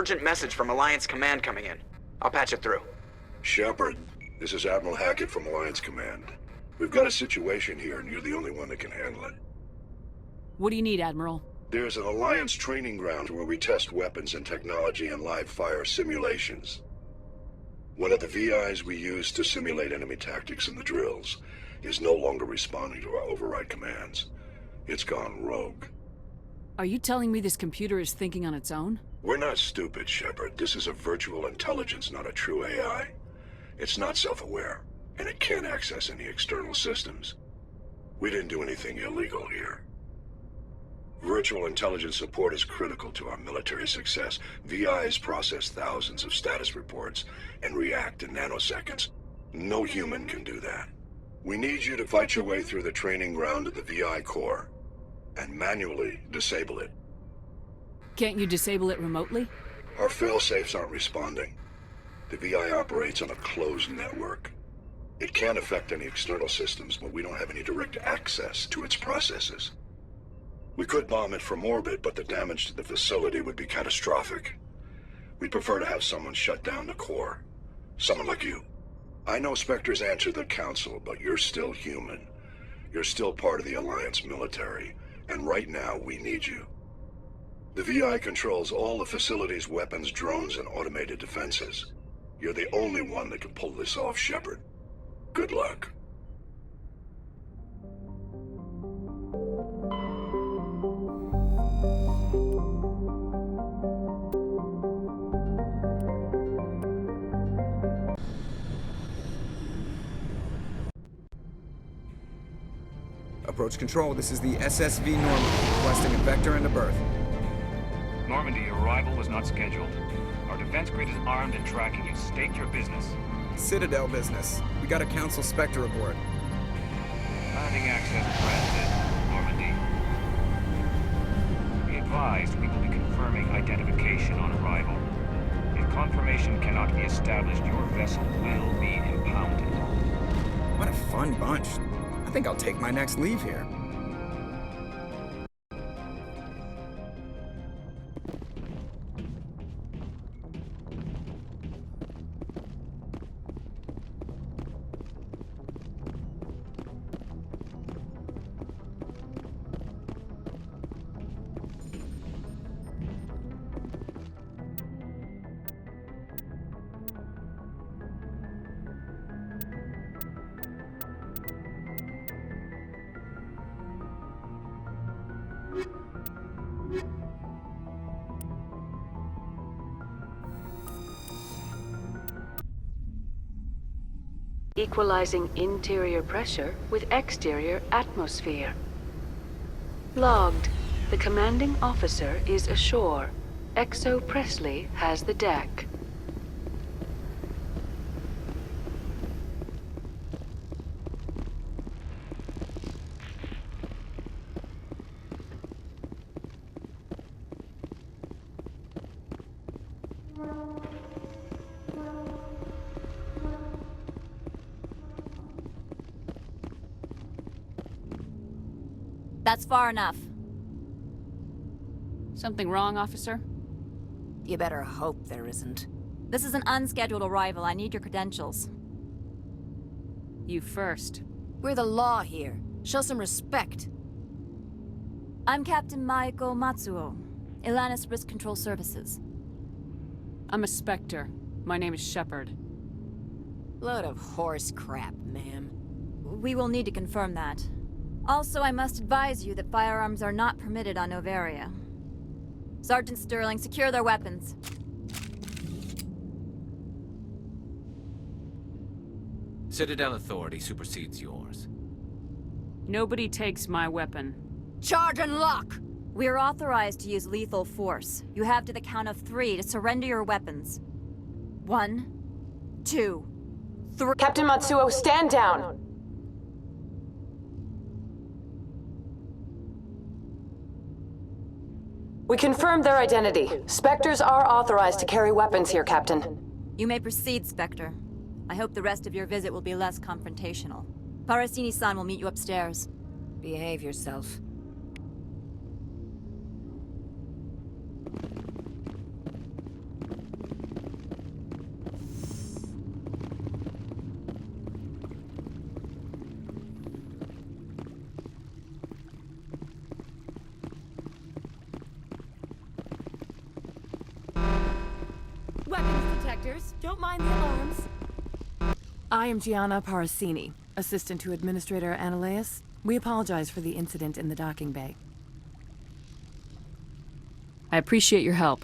urgent message from Alliance Command coming in. I'll patch it through. Shepard, this is Admiral Hackett from Alliance Command. We've got a situation here, and you're the only one that can handle it. What do you need, Admiral? There's an Alliance training ground where we test weapons and technology in live-fire simulations. One of the VIs we use to simulate enemy tactics in the drills is no longer responding to our override commands. It's gone rogue. Are you telling me this computer is thinking on its own? We're not stupid, Shepard. This is a virtual intelligence, not a true AI. It's not self-aware, and it can't access any external systems. We didn't do anything illegal here. Virtual intelligence support is critical to our military success. VIs process thousands of status reports and react in nanoseconds. No human can do that. We need you to fight your way through the training ground of the VI core and manually disable it. Can't you disable it remotely? Our fail-safes aren't responding. The VI operates on a closed network. It can affect any external systems, but we don't have any direct access to its processes. We could bomb it from orbit, but the damage to the facility would be catastrophic. We'd prefer to have someone shut down the core. Someone like you. I know Spectres answer the Council, but you're still human. You're still part of the Alliance military, and right now we need you. The VI controls all the facility's weapons, drones, and automated defenses. You're the only one that can pull this off, Shepard. Good luck. Approach control, this is the SSV Normandy, requesting a vector and a berth. Normandy, your arrival was not scheduled. Our defense grid is armed and tracking you. State your business. Citadel business. We got a Council Spectre aboard. Landing access granted, Normandy. Be advised, we will be confirming identification on arrival. If confirmation cannot be established, your vessel will be impounded. What a fun bunch. I think I'll take my next leave here. Equalizing interior pressure with exterior atmosphere. Logged. The commanding officer is ashore. Exo Presley has the deck. That's far enough. Something wrong, officer? You better hope there isn't. This is an unscheduled arrival. I need your credentials. You first. We're the law here. Show some respect. I'm Captain Maiko Matsuo, Ilanis Risk Control Services. I'm a Spectre. My name is Shepard. Load of horse crap, ma'am. We will need to confirm that. Also, I must advise you that firearms are not permitted on Noveria. Sergeant Sterling, secure their weapons. Citadel authority supersedes yours. Nobody takes my weapon. Charge and lock! We are authorized to use lethal force. You have to the count of 3 to surrender your weapons. 1, 2, 3... Captain Matsuo, stand down! We confirmed their identity. Spectres are authorized to carry weapons here, Captain. You may proceed, Spectre. I hope the rest of your visit will be less confrontational. Parasini-san will meet you upstairs. Behave yourself. Inspectors. Don't mind the alarms. I am Gianna Parasini, assistant to Administrator Ananias. We apologize for the incident in the docking bay. I appreciate your help.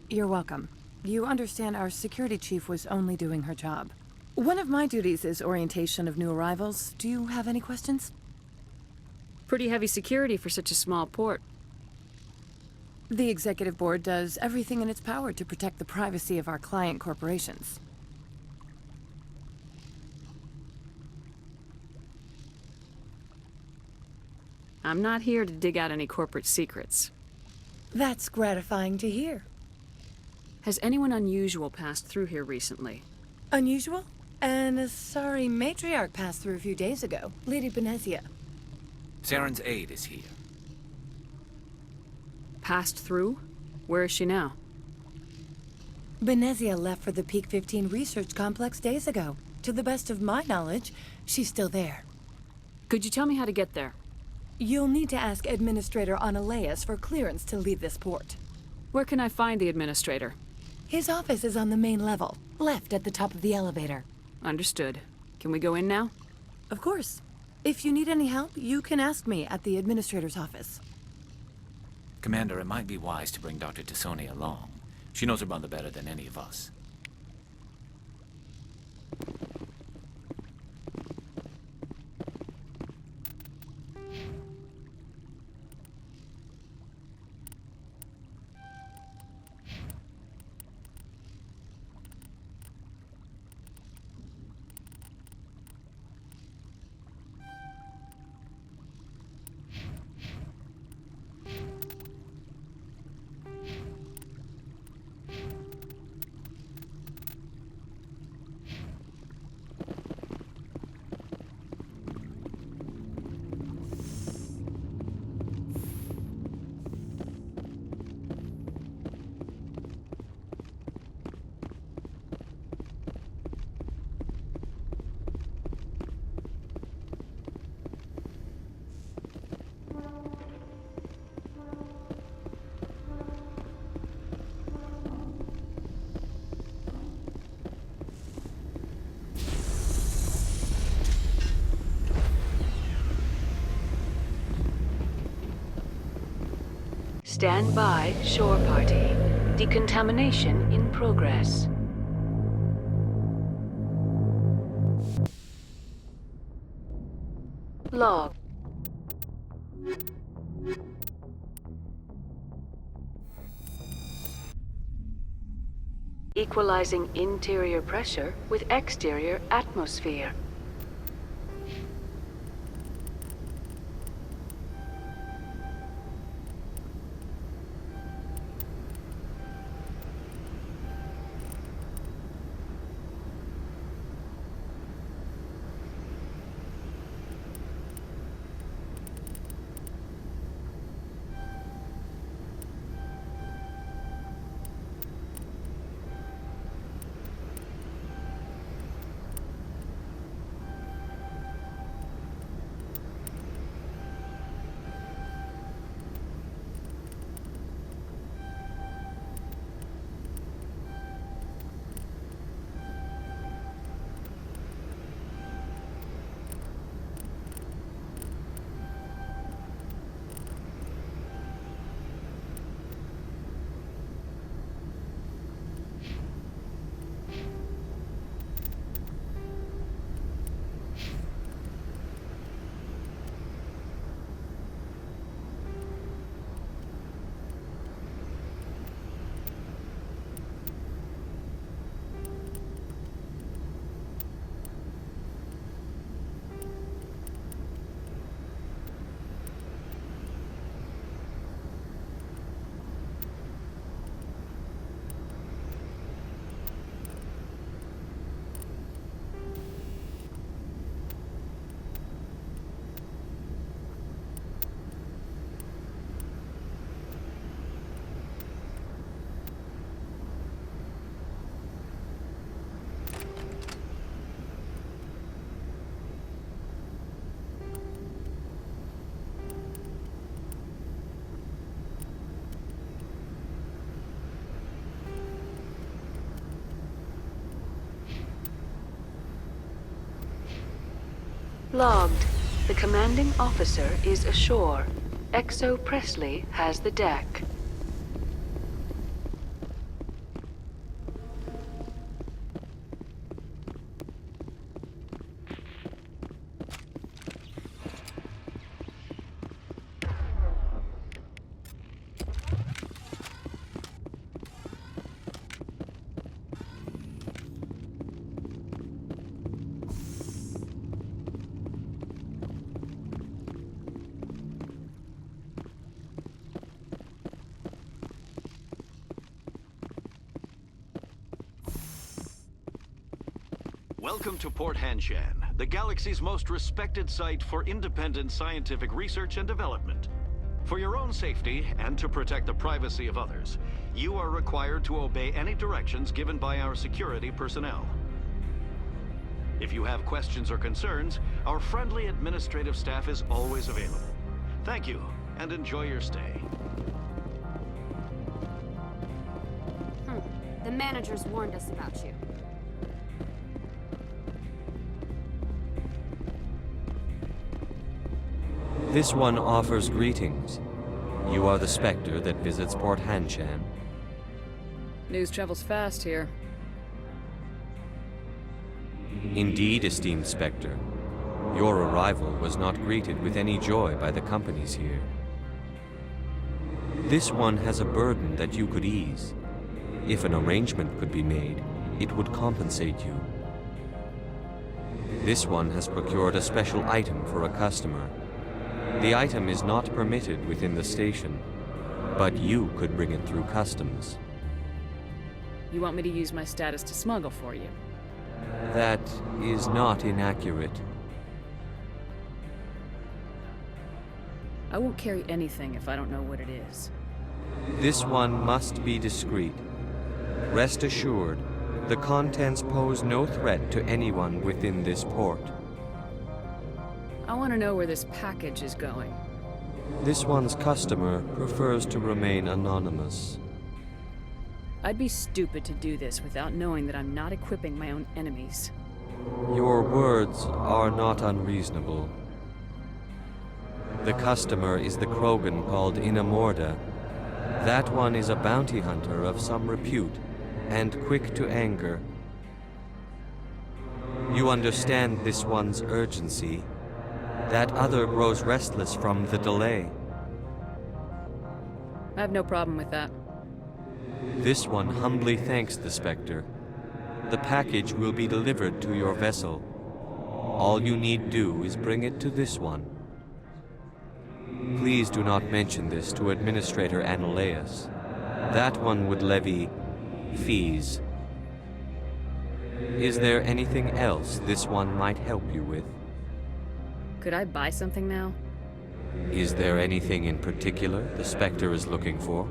You're welcome. You understand our security chief was only doing her job. One of my duties is orientation of new arrivals. Do you have any questions? Pretty heavy security for such a small port. The executive board does everything in its power to protect the privacy of our client corporations. I'm not here to dig out any corporate secrets. That's gratifying to hear. Has anyone unusual passed through here recently? Unusual? And a sorry matriarch passed through a few days ago. Lady Benezia. Saren's aide is here. Passed through? Where is she now? Benezia left for the Peak 15 research complex days ago. To the best of my knowledge, she's still there. Could you tell me how to get there? You'll need to ask Administrator Ananias for clearance to leave this port. Where can I find the administrator? His office is on the main level, left at the top of the elevator. Understood. Can we go in now? Of course. If you need any help, you can ask me at the administrator's office. Commander, it might be wise to bring Dr. Tassoni along. She knows her mother better than any of us. Stand by, shore party. Decontamination in progress. Log. Equalizing interior pressure with exterior atmosphere. Logged. The commanding officer is ashore. Exo Presley has the deck. Welcome to Port Hanshan, the galaxy's most respected site for independent scientific research and development. For your own safety and to protect the privacy of others, you are required to obey any directions given by our security personnel. If you have questions or concerns, our friendly administrative staff is always available. Thank you, and enjoy your stay. The managers warned us about you. This one offers greetings. You are the Spectre that visits Port Hanshan. News travels fast here. Indeed, esteemed Spectre. Your arrival was not greeted with any joy by the companies here. This one has a burden that you could ease. If an arrangement could be made, it would compensate you. This one has procured a special item for a customer. The item is not permitted within the station, but you could bring it through customs. You want me to use my status to smuggle for you? That is not inaccurate. I won't carry anything if I don't know what it is. This one must be discreet. Rest assured, the contents pose no threat to anyone within this port. I want to know where this package is going. This one's customer prefers to remain anonymous. I'd be stupid to do this without knowing that I'm not equipping my own enemies. Your words are not unreasonable. The customer is the Krogan called Inamorda. That one is a bounty hunter of some repute, and quick to anger. You understand this one's urgency. That other grows restless from the delay. I have no problem with that. This one humbly thanks the Spectre. The package will be delivered to your vessel. All you need do is bring it to this one. Please do not mention this to Administrator Annaleus. That one would levy fees. Is there anything else this one might help you with? Could I buy something now? Is there anything in particular the Spectre is looking for?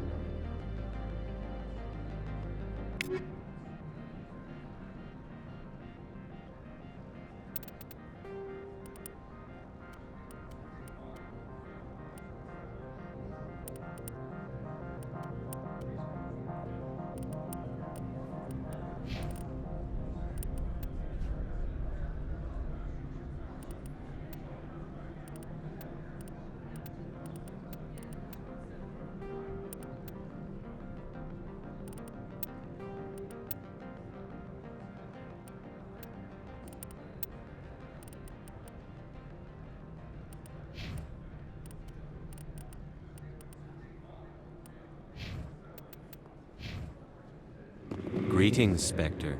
Greetings, Spectre.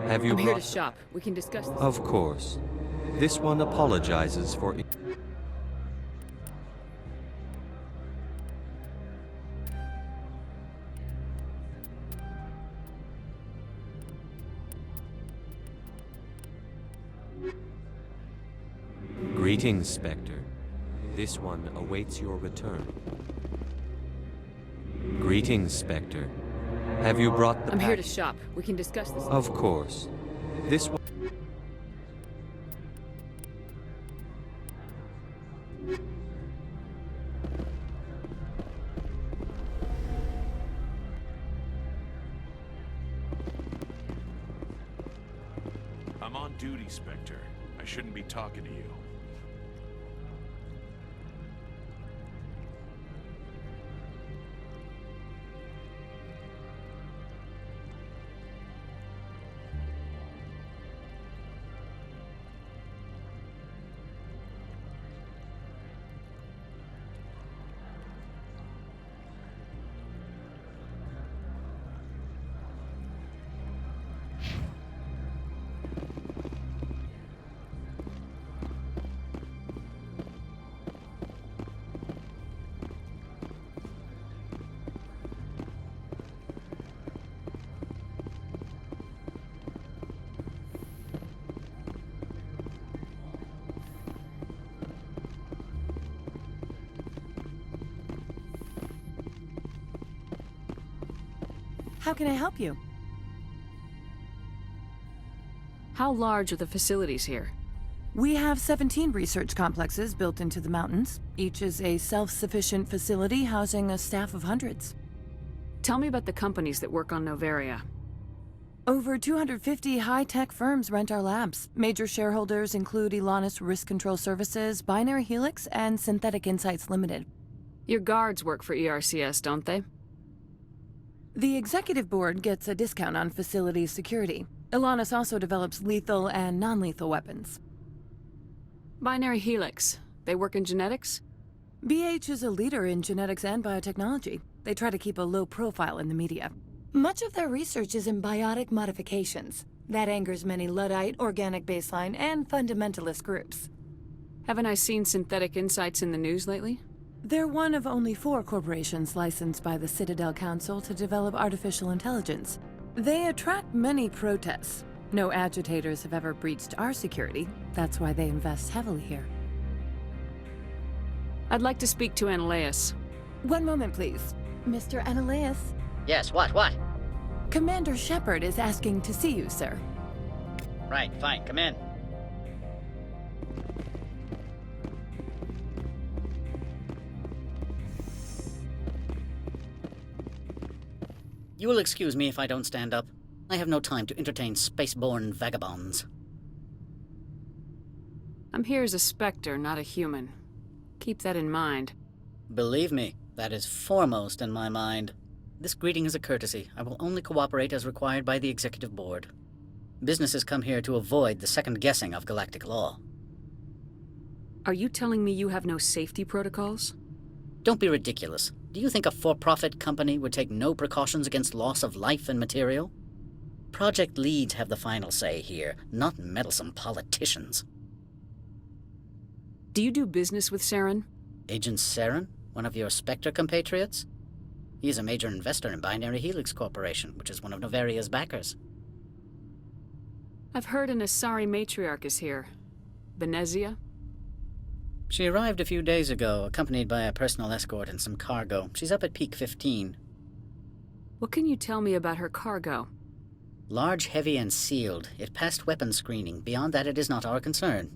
Have you I'm here to shop. We can discuss this. Of course. This one apologizes for... Greetings, Spectre. This one awaits your return. Greetings, Spectre. Have you brought the I'm here to shop. We can discuss this. Of course. This one... I'm on duty, Spectre. I shouldn't be talking to you. How can I help you? How large are the facilities here? We have 17 research complexes built into the mountains. Each is a self-sufficient facility housing a staff of hundreds. Tell me about the companies that work on Noveria. Over 250 high-tech firms rent our labs. Major shareholders include Elanus Risk Control Services, Binary Helix, and Synthetic Insights Limited. Your guards work for ERCS, don't they? The executive board gets a discount on facility security. Elanus also develops lethal and non-lethal weapons. Binary Helix. They work in genetics? BH is a leader in genetics and biotechnology. They try to keep a low profile in the media. Much of their research is in biotic modifications. That angers many Luddite, organic baseline, and fundamentalist groups. Haven't I seen Synthetic Insights in the news lately? They're one of only 4 corporations licensed by the Citadel Council to develop artificial intelligence. They attract many protests. No agitators have ever breached our security. That's why they invest heavily here. I'd like to speak to Analeas. One moment, please. Mr. Analeas? Yes, what? Commander Shepard is asking to see you, sir. Right, fine, come in. You will excuse me if I don't stand up. I have no time to entertain spaceborne vagabonds. I'm here as a Spectre, not a human. Keep that in mind. Believe me, that is foremost in my mind. This greeting is a courtesy. I will only cooperate as required by the Executive Board. Businesses come here to avoid the second guessing of galactic law. Are you telling me you have no safety protocols? Don't be ridiculous. Do you think a for-profit company would take no precautions against loss of life and material? Project leads have the final say here, not meddlesome politicians. Do you do business with Saren? Agent Saren? One of your Spectre compatriots? He is a major investor in Binary Helix Corporation, which is one of Noveria's backers. I've heard an Asari matriarch is here. Benezia? She arrived a few days ago, accompanied by a personal escort and some cargo. She's up at Peak 15. What can you tell me about her cargo? Large, heavy, and sealed. It passed weapons screening. Beyond that, it is not our concern.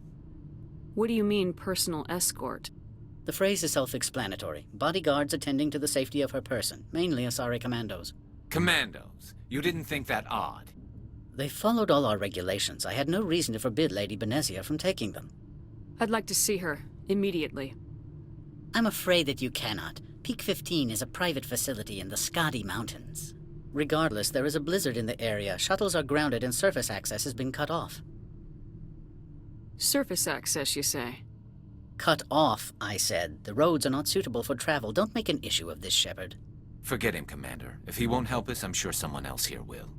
What do you mean, personal escort? The phrase is self-explanatory. Bodyguards attending to the safety of her person, mainly Asari commandos. Commandos? You didn't think that odd? They followed all our regulations. I had no reason to forbid Lady Benezia from taking them. I'd like to see her, immediately. I'm afraid that you cannot. Peak 15 is a private facility in the Skadi Mountains. Regardless, there is a blizzard in the area. Shuttles are grounded and surface access has been cut off. Surface access, you say? Cut off, I said. The roads are not suitable for travel. Don't make an issue of this, Shepard. Forget him, Commander. If he won't help us, I'm sure someone else here will.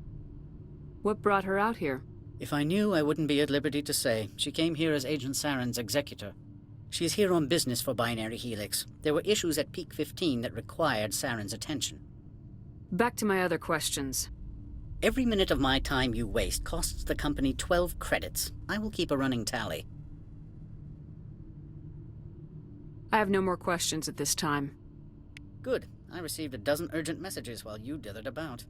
What brought her out here? If I knew, I wouldn't be at liberty to say. She came here as Agent Saren's executor. She's here on business for Binary Helix. There were issues at Peak 15 that required Saren's attention. Back to my other questions. Every minute of my time you waste costs the company 12 credits. I will keep a running tally. I have no more questions at this time. Good. I received a dozen urgent messages while you dithered about.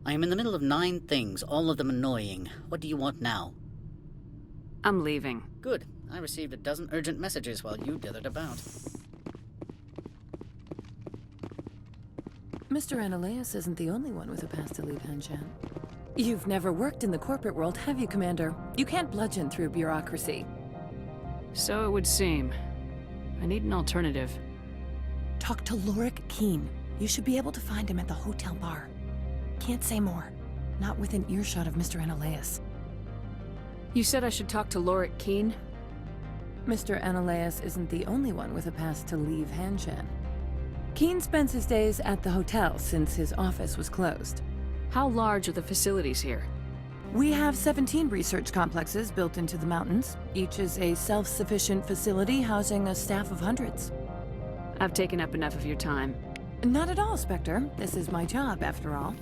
I am in the middle of 9 things, all of them annoying. What do you want now? I'm leaving. Good. I received a dozen urgent messages while you dithered about. Mr. Analeas isn't the only one with a pass to leave Hanshan. You've never worked in the corporate world, have you, Commander? You can't bludgeon through bureaucracy. So it would seem. I need an alternative. Talk to Lorik Keen. You should be able to find him at the hotel bar. Can't say more. Not within earshot of Mr. Analeas. You said I should talk to Lorik Keen? Mr. Analeas isn't the only one with a pass to leave Hanshan. Keen spends his days at the hotel since his office was closed. How large are the facilities here? We have 17 research complexes built into the mountains. Each is a self-sufficient facility housing a staff of hundreds. I've taken up enough of your time. Not at all, Spectre. This is my job, after all.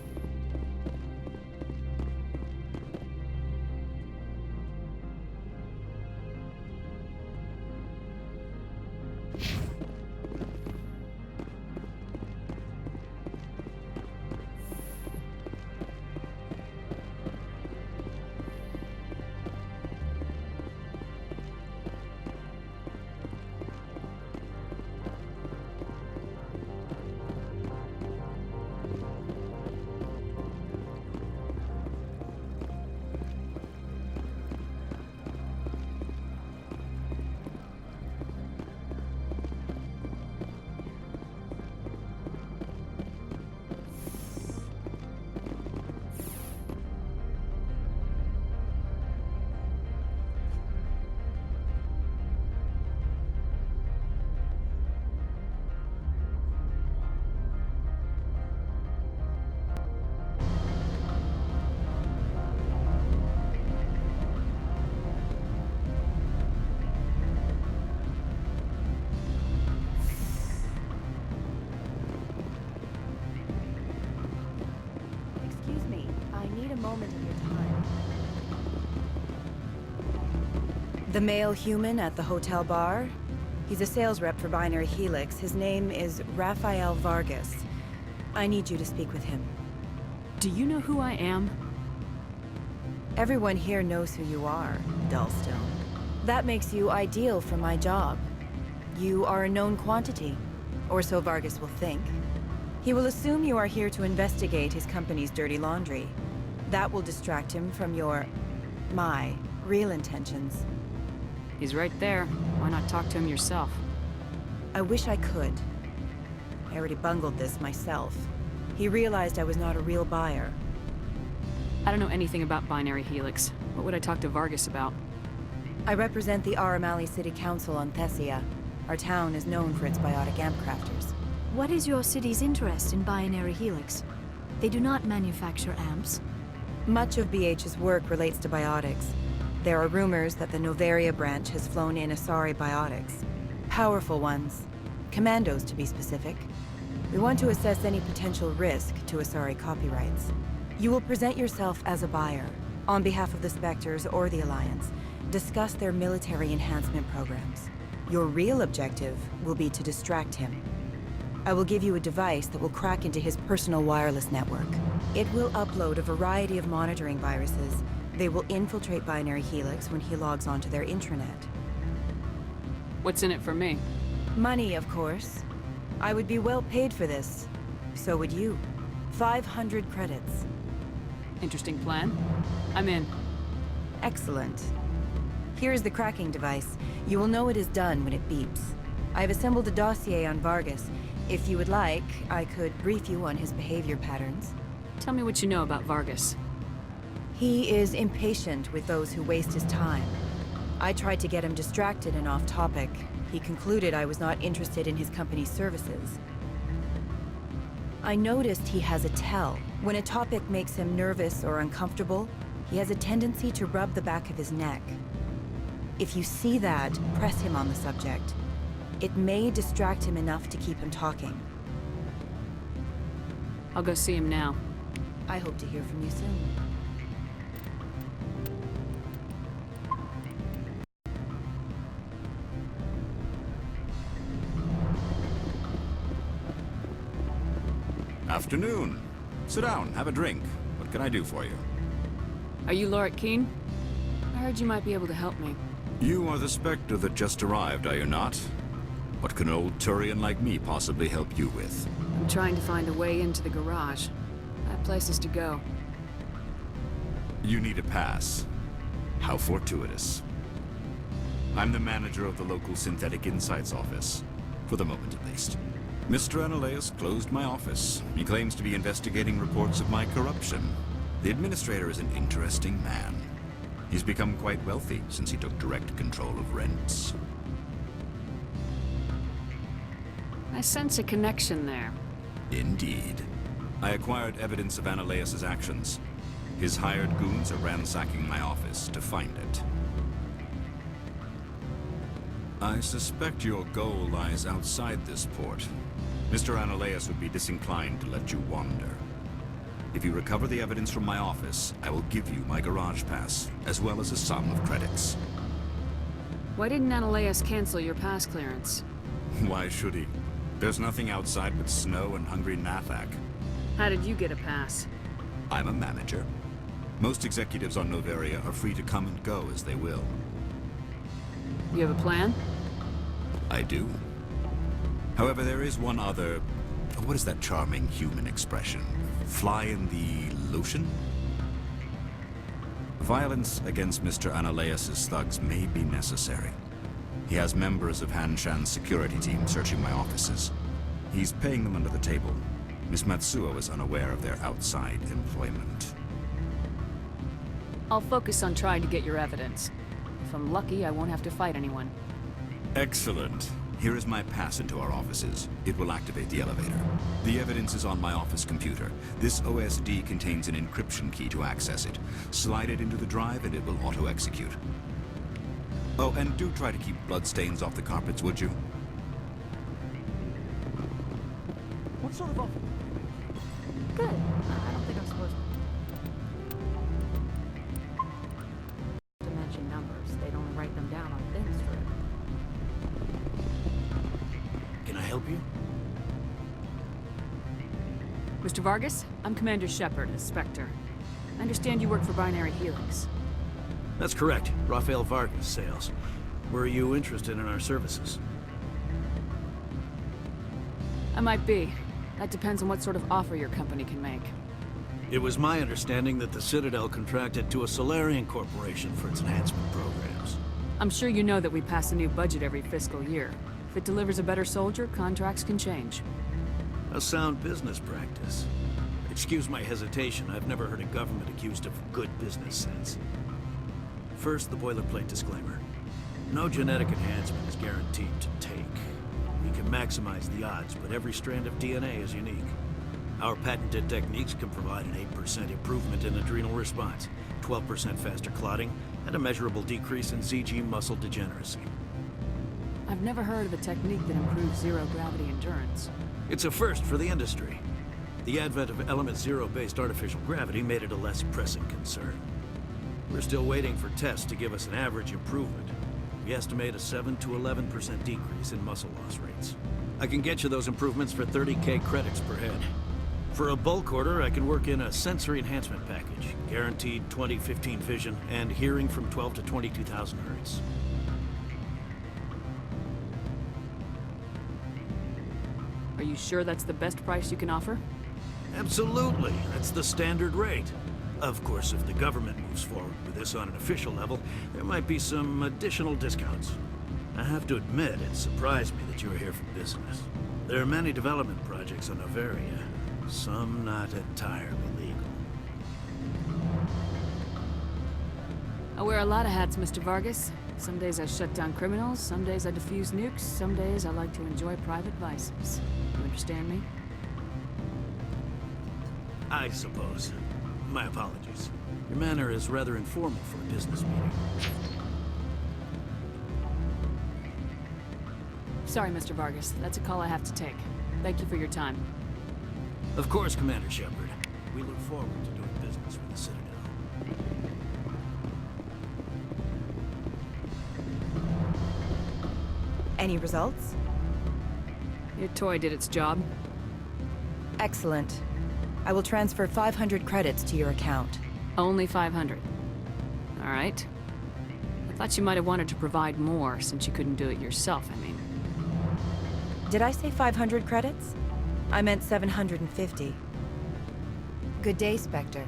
The male human at the hotel bar? He's a sales rep for Binary Helix. His name is Rafael Vargas. I need you to speak with him. Do you know who I am? Everyone here knows who you are, Dullstone. That makes you ideal for my job. You are a known quantity, or so Vargas will think. He will assume you are here to investigate his company's dirty laundry. That will distract him from my real intentions. He's right there. Why not talk to him yourself? I wish I could. I already bungled this myself. He realized I was not a real buyer. I don't know anything about Binary Helix. What would I talk to Vargas about? I represent the Aramali City Council on Thessia. Our town is known for its biotic amp crafters. What is your city's interest in Binary Helix? They do not manufacture amps. Much of BH's work relates to biotics. There are rumors that the Noveria branch has flown in Asari biotics. Powerful ones. Commandos, to be specific. We want to assess any potential risk to Asari copyrights. You will present yourself as a buyer, on behalf of the Spectres or the Alliance. Discuss their military enhancement programs. Your real objective will be to distract him. I will give you a device that will crack into his personal wireless network. It will upload a variety of monitoring viruses. They will infiltrate Binary Helix when he logs onto their intranet. What's in it for me? Money, of course. I would be well paid for this. So would you. 500 credits. Interesting plan. I'm in. Excellent. Here's the cracking device. You will know it is done when it beeps. I've assembled a dossier on Vargas. If you would like, I could brief you on his behavior patterns. Tell me what you know about Vargas. He is impatient with those who waste his time. I tried to get him distracted and off topic. He concluded I was not interested in his company's services. I noticed he has a tell. When a topic makes him nervous or uncomfortable, he has a tendency to rub the back of his neck. If you see that, press him on the subject. It may distract him enough to keep him talking. I'll go see him now. I hope to hear from you soon. Afternoon. Sit down, have a drink. What can I do for you? Are you Lorik Keen? I heard you might be able to help me. You are the Spectre that just arrived, are you not? What can an old Turian like me possibly help you with? I'm trying to find a way into the garage. I have places to go. You need a pass. How fortuitous. I'm the manager of the local Synthetic Insights office. For the moment, at least. Mr. Analeus closed my office. He claims to be investigating reports of my corruption. The administrator is an interesting man. He's become quite wealthy since he took direct control of rents. I sense a connection there. Indeed. I acquired evidence of Analeus's actions. His hired goons are ransacking my office to find it. I suspect your goal lies outside this port. Mr. Analeus would be disinclined to let you wander. If you recover the evidence from my office, I will give you my garage pass, as well as a sum of credits. Why didn't Analeus cancel your pass clearance? Why should he? There's nothing outside but snow and hungry Nathak. How did you get a pass? I'm a manager. Most executives on Noveria are free to come and go as they will. You have a plan? I do. However, there is one other... What is that charming human expression? Fly in the lotion? Violence against Mr. Analeus's thugs may be necessary. He has members of Han Shan's security team searching my offices. He's paying them under the table. Miss Matsuo is unaware of their outside employment. I'll focus on trying to get your evidence. If I'm lucky, I won't have to fight anyone. Excellent. Here is my pass into our offices. It will activate the elevator. The evidence is on my office computer. This OSD contains an encryption key to access it. Slide it into the drive and it will auto-execute. Oh, and do try to keep bloodstains off the carpets, would you? What sort of offer? Good. I don't think I'm supposed to mention numbers. They don't write them down. help you? Mr. Vargas, I'm Commander Shepard, a Spectre. I understand you work for Binary Helix. That's correct. Rafael Vargas, sales. Were you interested in our services? I might be. That depends on what sort of offer your company can make. It was my understanding that the Citadel contracted to a Solarian corporation for its enhancement programs. I'm sure you know that we pass a new budget every fiscal year. If it delivers a better soldier, contracts can change. A sound business practice. Excuse my hesitation, I've never heard a government accused of good business sense. First, the boilerplate disclaimer. No genetic enhancement is guaranteed to take. We can maximize the odds, but every strand of DNA is unique. Our patented techniques can provide an 8% improvement in adrenal response, 12% faster clotting, and a measurable decrease in ZG muscle degeneracy. I've never heard of a technique that improves zero-gravity endurance. It's a first for the industry. The advent of element zero-based artificial gravity made it a less pressing concern. We're still waiting for tests to give us an average improvement. We estimate a 7 to 11% decrease in muscle loss rates. I can get you those improvements for 30K credits per head. For a bulk order, I can work in a sensory enhancement package, guaranteed 20/15 vision, and hearing from 12 to 22,000 hertz. Are you sure that's the best price you can offer? Absolutely. That's the standard rate. Of course, if the government moves forward with this on an official level, there might be some additional discounts. I have to admit, it surprised me that you were here for business. There are many development projects on Noveria, some not entirely legal. I wear a lot of hats, Mr. Vargas. Some days I shut down criminals, some days I defuse nukes, some days I like to enjoy private vices. You understand me? I suppose. My apologies. Your manner is rather informal for a business meeting. Sorry, Mr. Vargas. That's a call I have to take. Thank you for your time. Of course, Commander Shepard. We look forward to doing business with the Citadel. Any results? Your toy did its job. Excellent. I will transfer 500 credits to your account. Only 500. All right. I thought you might have wanted to provide more, since you couldn't do it yourself, I mean. Did I say 500 credits? I meant 750. Good day, Spectre.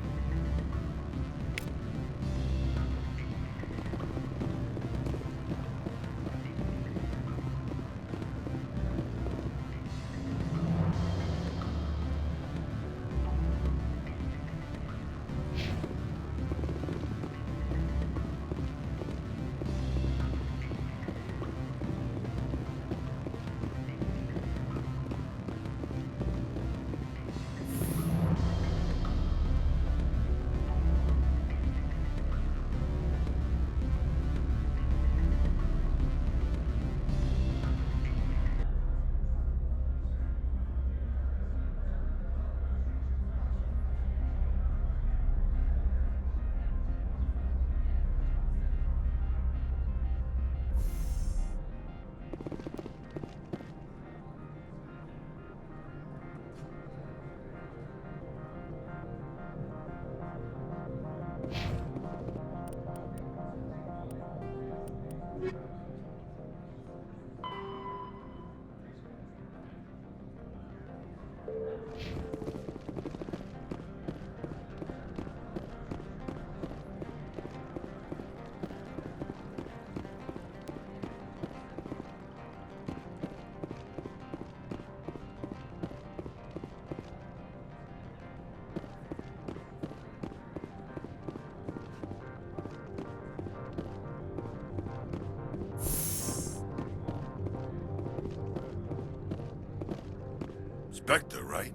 Spectre, right?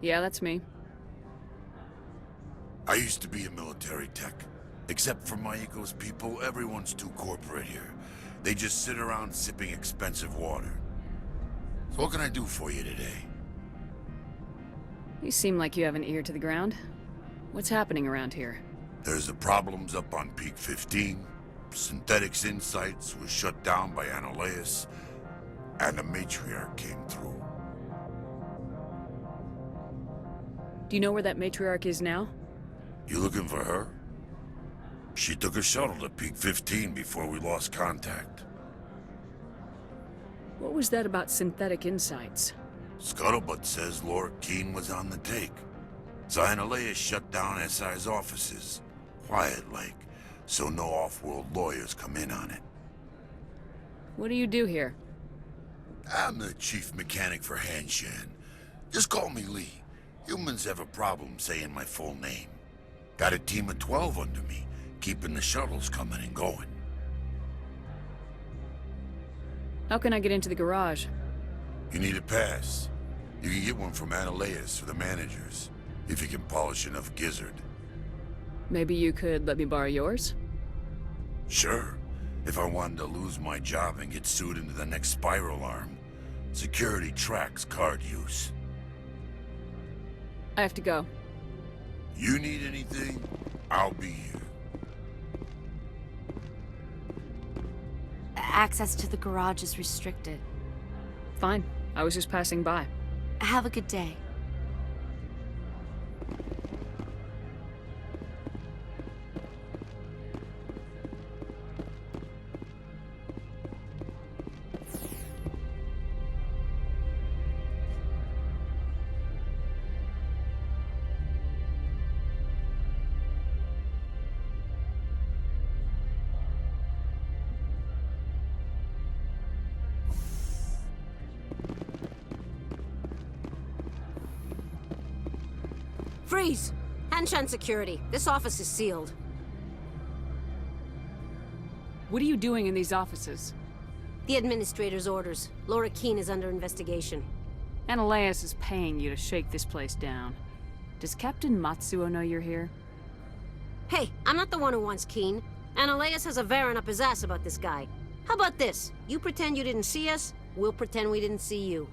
Yeah, that's me. I used to be a military tech. Except for my ego's people, everyone's too corporate here. They just sit around sipping expensive water. So what can I do for you today? You seem like you have an ear to the ground. What's happening around here? There's the problems up on Peak 15. Synthetics Insights was shut down by Anoleus. And the matriarch came through. Do you know where that matriarch is now? You looking for her? She took a shuttle to Peak 15 before we lost contact. What was that about synthetic insights? Scuttlebutt says Laura Keene was on the take. Zionalea shut down SI's offices. Quiet-like, so no off-world lawyers come in on it. What do you do here? I'm the chief mechanic for Hanshan. Just call me Lee. Humans have a problem saying my full name. Got a team of 12 under me, keeping the shuttles coming and going. How can I get into the garage? You need a pass. You can get one from Analeas or the managers, if you can polish enough gizzard. Maybe you could let me borrow yours? Sure. If I wanted to lose my job and get sued into the next spiral arm, security tracks card use. I have to go. You need anything, I'll be here. Access to the garage is restricted. Fine. I was just passing by. Have a good day. Freeze! Hanshan security. This office is sealed. What are you doing in these offices? The administrator's orders. Laura Keene is under investigation. Analeas is paying you to shake this place down. Does Captain Matsuo know you're here? Hey, I'm not the one who wants Keene. Analeas has a Varen up his ass about this guy. How about this? You pretend you didn't see us, we'll pretend we didn't see you.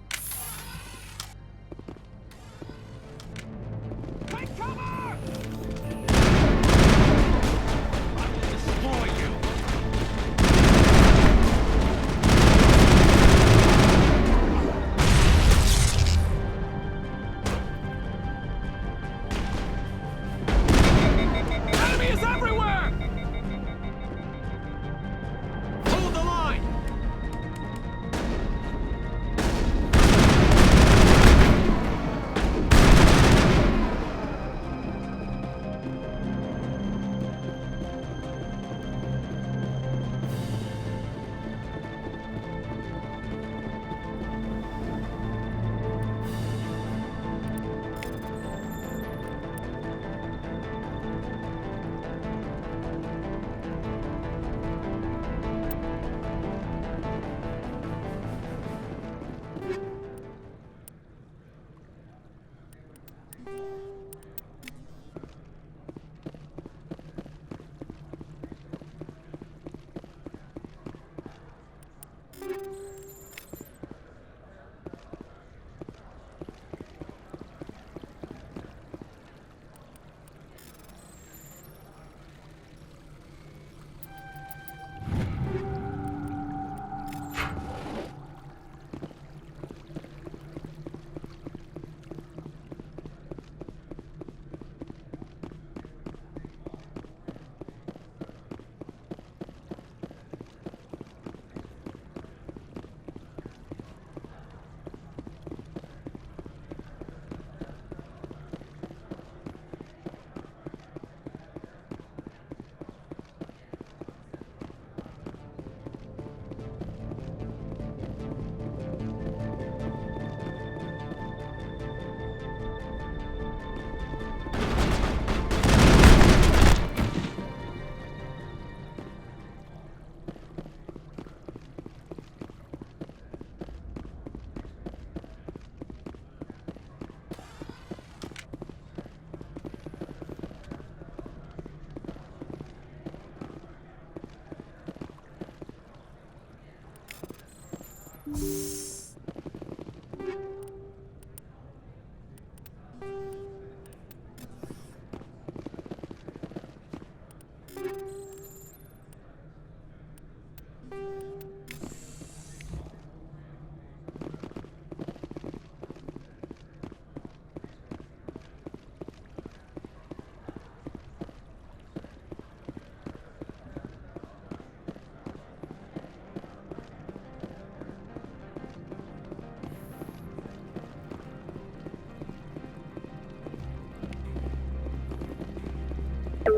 I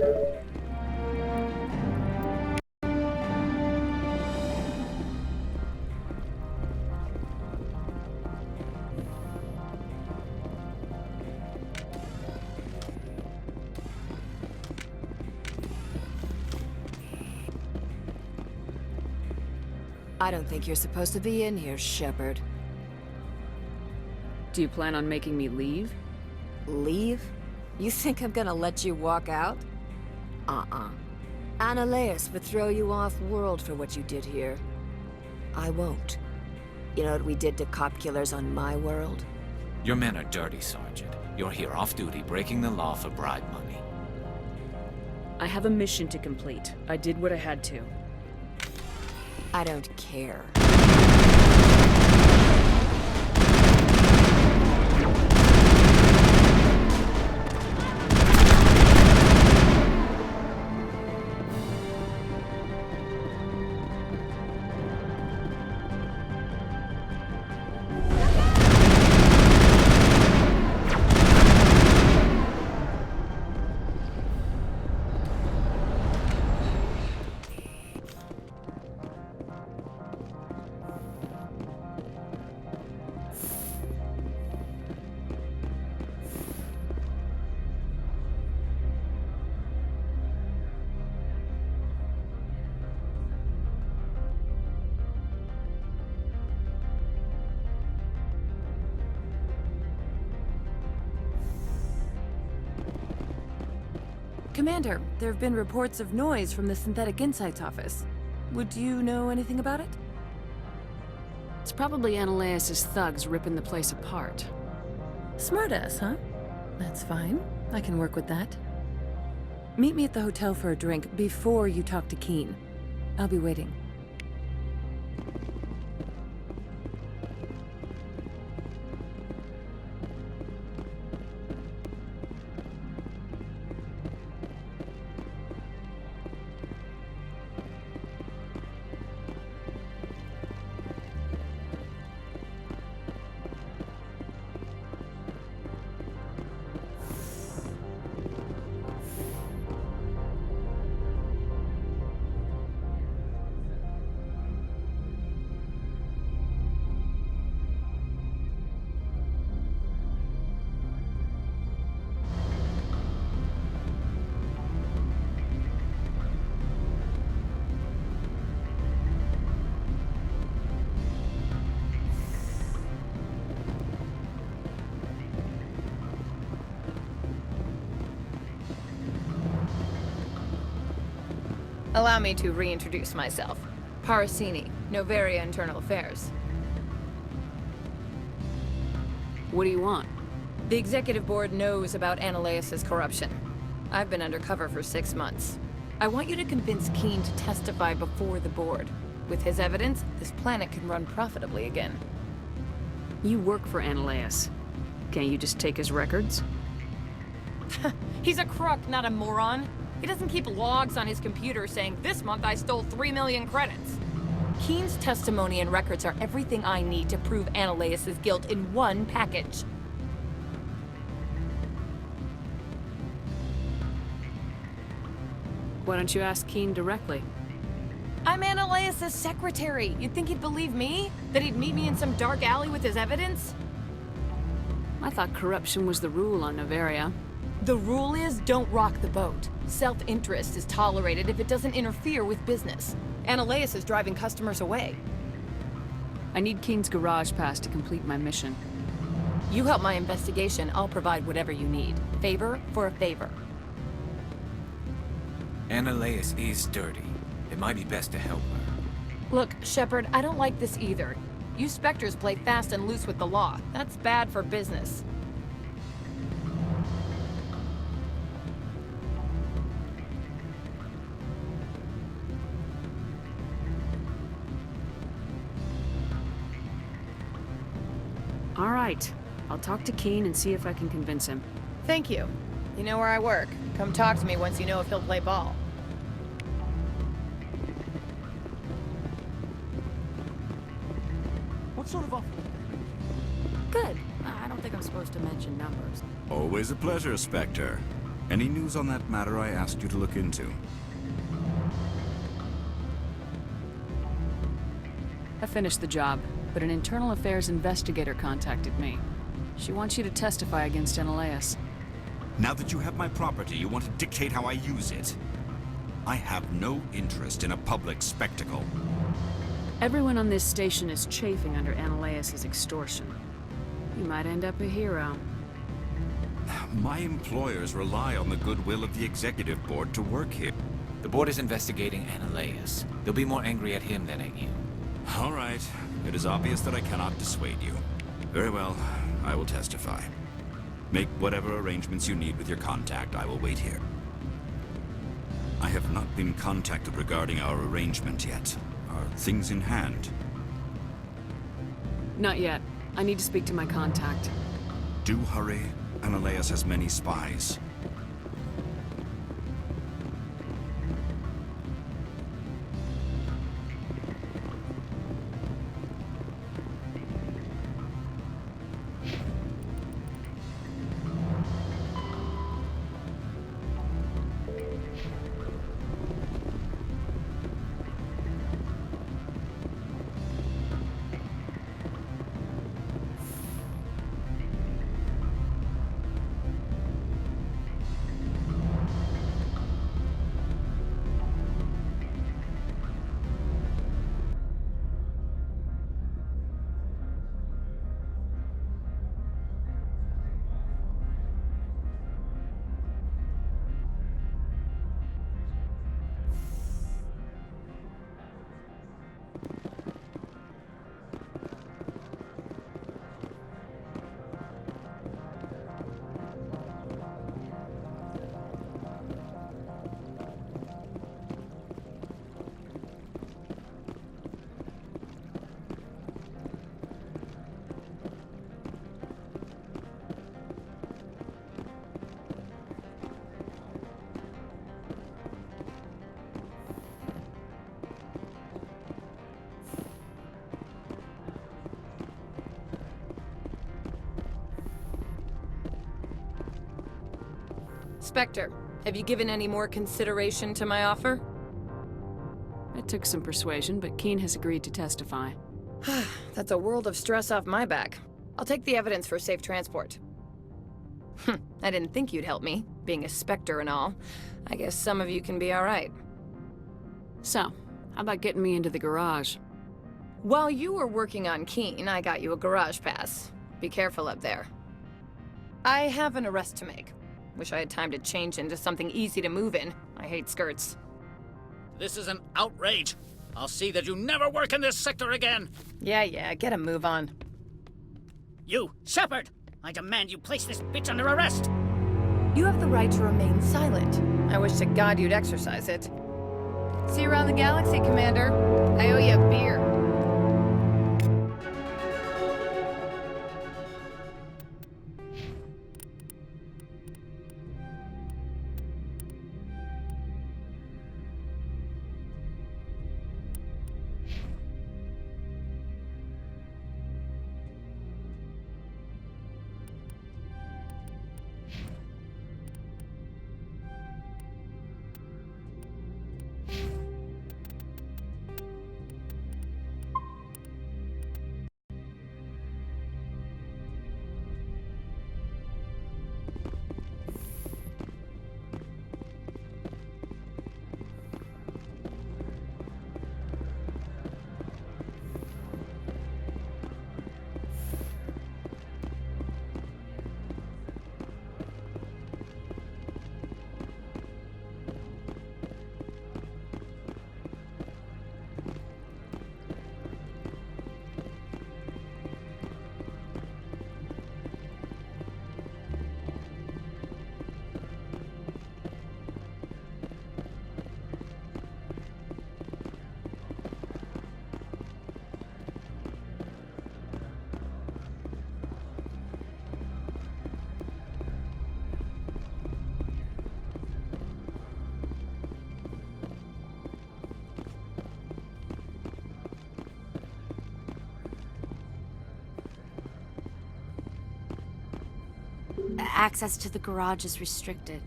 don't think you're supposed to be in here, Shepard. Do you plan on making me leave? Leave? You think I'm gonna let you walk out? Annaleus would throw you off-world for what you did here. I won't. You know what we did to cop killers on my world? Your men are dirty, Sergeant. You're here off-duty, breaking the law for bribe money. I have a mission to complete. I did what I had to. I don't care. Commander, there have been reports of noise from the Synthetic Insights office. Would you know anything about it? It's probably Annaleus' thugs ripping the place apart. Smartass, huh? That's fine. I can work with that. Meet me at the hotel for a drink before you talk to Keen. I'll be waiting. Allow me to reintroduce myself. Parasini, Noveria Internal Affairs. What do you want? The Executive Board knows about Annaleus' corruption. I've been undercover for 6 months. I want you to convince Keen to testify before the Board. With his evidence, this planet can run profitably again. You work for Annaleus. Can't you just take his records? He's a crook, not a moron. He doesn't keep logs on his computer saying, "This month I stole 3 million credits." Keen's testimony and records are everything I need to prove Annaleus' guilt in one package. Why don't you ask Keen directly? I'm Annaleus' secretary. You'd think he'd believe me? That he'd meet me in some dark alley with his evidence? I thought corruption was the rule on Noveria. The rule is, don't rock the boat. Self-interest is tolerated if it doesn't interfere with business. Annaleus is driving customers away. I need Keen's garage pass to complete my mission. You help my investigation, I'll provide whatever you need. Favor for a favor. Annaleus is dirty. It might be best to help her. Look, Shepard, I don't like this either. You Spectres play fast and loose with the law. That's bad for business. All right. I'll talk to Keen and see if I can convince him. Thank you. You know where I work. Come talk to me once you know if he'll play ball. What sort of offer? Good. I don't think I'm supposed to mention numbers. Always a pleasure, Spectre. Any news on that matter I asked you to look into? I finished the job, but an internal affairs investigator contacted me. She wants you to testify against Analeas. Now that you have my property, you want to dictate how I use it. I have no interest in a public spectacle. Everyone on this station is chafing under Analeas' extortion. You might end up a hero. My employers rely on the goodwill of the executive board to work here. The board is investigating Analeas. They'll be more angry at him than at you. All right. It is obvious that I cannot dissuade you. Very well. I will testify. Make whatever arrangements you need with your contact. I will wait here. I have not been contacted regarding our arrangement yet. Are things in hand? Not yet. I need to speak to my contact. Do hurry. Analeas has many spies. Spectre, have you given any more consideration to my offer? It took some persuasion, but Keen has agreed to testify. That's a world of stress off my back. I'll take the evidence for safe transport. I didn't think you'd help me, being a Spectre and all. I guess some of you can be alright. So, how about getting me into the garage? While you were working on Keen, I got you a garage pass. Be careful up there. I have an arrest to make. Wish I had time to change into something easy to move in. I hate skirts. This is an outrage. I'll see that you never work in this sector again. Yeah, get a move on. You, Shepard! I demand you place this bitch under arrest! You have the right to remain silent. I wish to God you'd exercise it. See you around the galaxy, Commander. I owe you a beer. Access to the garage is restricted.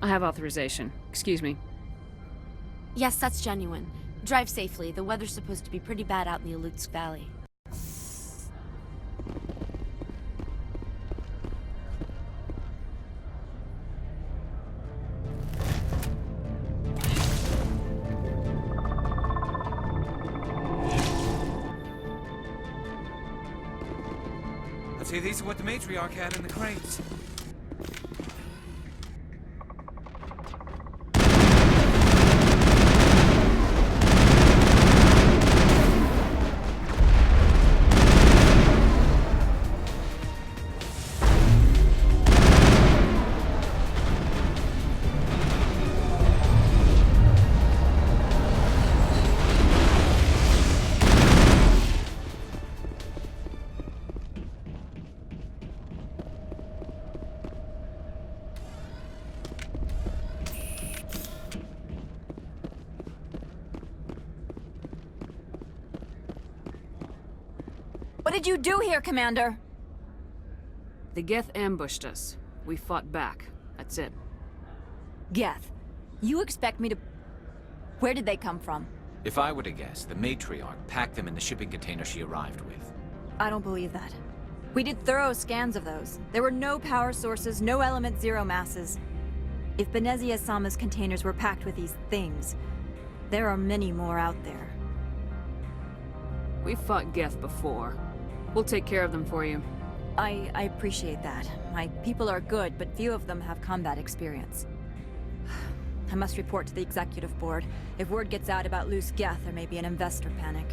I have authorization. Excuse me. Yes, that's genuine. Drive safely. The weather's supposed to be pretty bad out in the Alutsk Valley. I'd say these are what the matriarch had in the crates. What did you do here, Commander? The Geth ambushed us. We fought back. That's it. Geth, you expect me to... Where did they come from? If I were to guess, the matriarch packed them in the shipping container she arrived with. I don't believe that. We did thorough scans of those. There were no power sources, no element zero masses. If Benezia-sama's containers were packed with these things, there are many more out there. We've fought Geth before. We'll take care of them for you. I appreciate that. My people are good, but few of them have combat experience. I must report to the executive board. If word gets out about loose Geth, there may be an investor panic.